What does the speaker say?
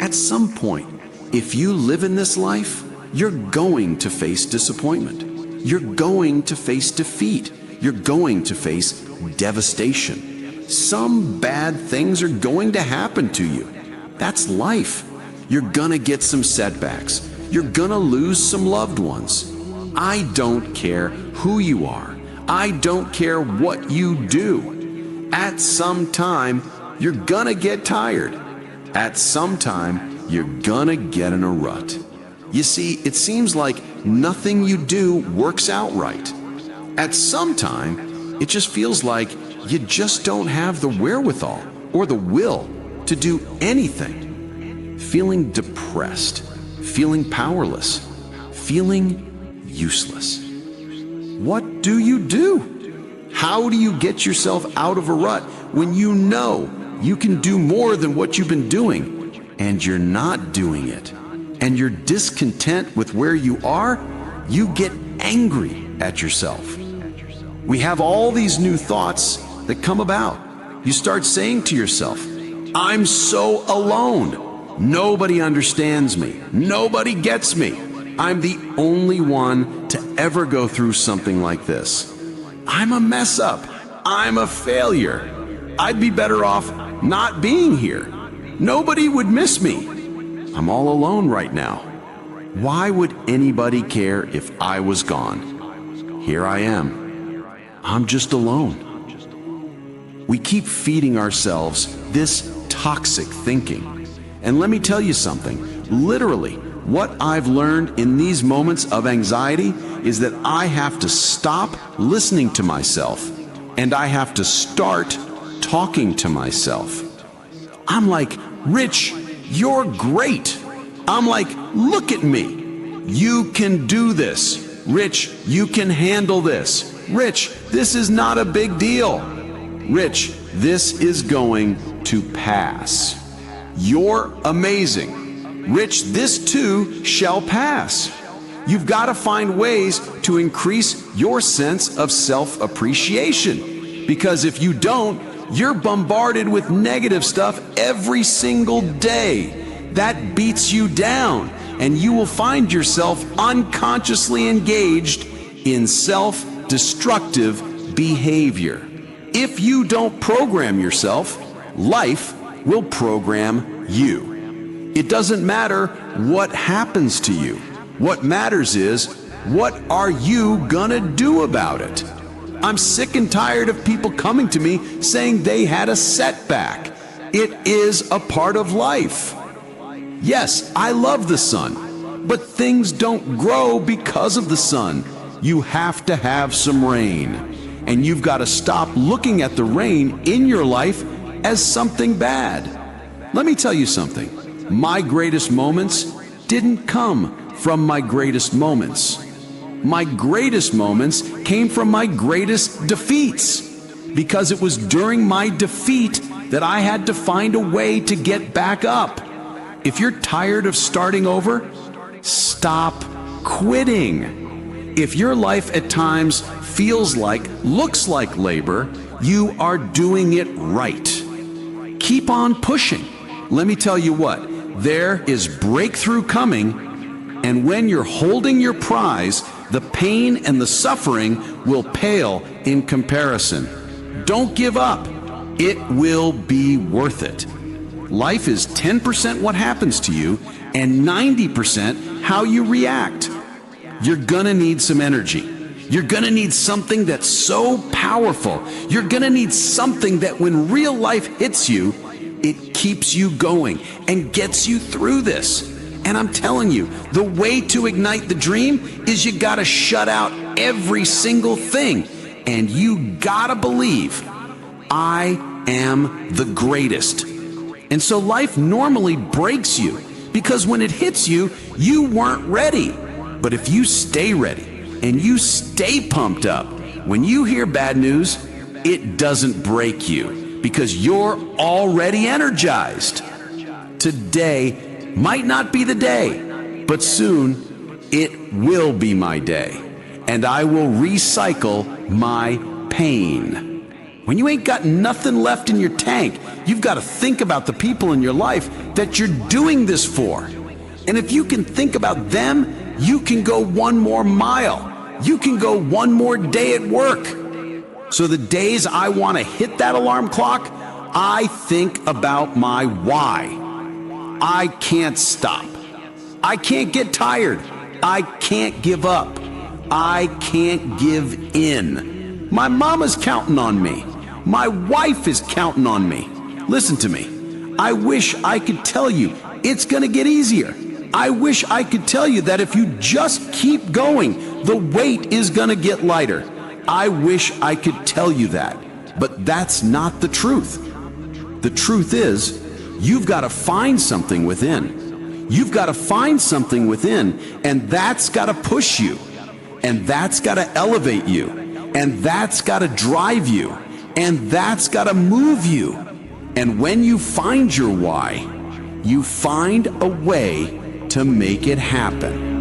At some point, if you live in this life, you're going to face disappointment. You're going to face defeat. You're going to face devastation. Some bad things are going to happen to you. That's life. You're gonna get some setbacks. You're gonna lose some loved ones. I don't care who you are. I don't care what you do. At some time, you're gonna get tired. At some time, you're gonna get in a rut. You see, it seems like nothing you do works out right. At some time, it just feels like you just don't have the wherewithal or the will to do anything. Feeling depressed, feeling powerless, feeling useless. What do you do? How do you get yourself out of a rut when you know you can do more than what you've been doing and you're not doing it? And you're discontent with where you are? You get angry at yourself. We have all these new thoughts that come about. You start saying to yourself, I'm so alone. Nobody understands me. Nobody gets me. I'm the only one to ever go through something like this. I'm a mess up. I'm a failure. I'd be better off not being here. Nobody would miss me. I'm all alone right now. Why would anybody care if I was gone? Here I am. I'm just alone. We keep feeding ourselves this toxic thinking. And let me tell you something. Literally, what I've learned in these moments of anxiety is that I have to stop listening to myself and I have to start talking to myself. I'm like, Rich, you're great. I'm like, look at me. You can do this. Rich, you can handle this. Rich, this is not a big deal. Rich, this is going to pass. You're amazing. Rich, this too shall pass. You've got to find ways to increase your sense of self-appreciation. Because if you don't, you're bombarded with negative stuff every single day. That beats you down, and you will find yourself unconsciously engaged in self-destructive behavior. If you don't program yourself, life will program you. It doesn't matter what happens to you. What matters is, what are you gonna do about it? I'm sick and tired of people coming to me saying they had a setback. It is a part of life. Yes, I love the sun, but things don't grow because of the sun. You have to have some rain. And you've got to stop looking at the rain in your life as something bad. Let me tell you something. My greatest moments didn't come from my greatest moments. My greatest moments came from my greatest defeats, because it was during my defeat that I had to find a way to get back up. If you're tired of starting over, stop quitting. If your life at times feels like, looks like labor, you are doing it right. Keep on pushing. Let me tell you what, there is breakthrough coming, and when you're holding your prize, the pain and the suffering will pale in comparison. Don't give up. It will be worth it. Life is 10% what happens to you and 90% how you react. You're gonna need some energy. You're gonna need something that's so powerful. You're gonna need something that when real life hits you, it keeps you going and gets you through this. And I'm telling you, the way to ignite the dream is you gotta shut out every single thing. And you gotta believe, I am the greatest. And so life normally breaks you, because when it hits you, you weren't ready. But if you stay ready and you stay pumped up, when you hear bad news, it doesn't break you, because you're already energized. Today might not be the day, but soon it will be my day, and I will recycle my pain. When you ain't got nothing left in your tank, you've got to think about the people in your life that you're doing this for. And if you can think about them, you can go one more mile. You can go one more day at work. So the days I want to hit that alarm clock, I think about my why. I can't stop. I can't get tired. I can't give up. I can't give in. My mama's counting on me. My wife is counting on me. Listen to me. I wish I could tell you it's gonna get easier. I wish I could tell you that if you just keep going, the weight is gonna get lighter. I wish I could tell you that, but that's not the truth. The truth is, you've got to find something within. You've got to find something within, and that's got to push you, and that's got to elevate you, and that's got to drive you, and that's got to move you. And when you find your why, you find a way to make it happen.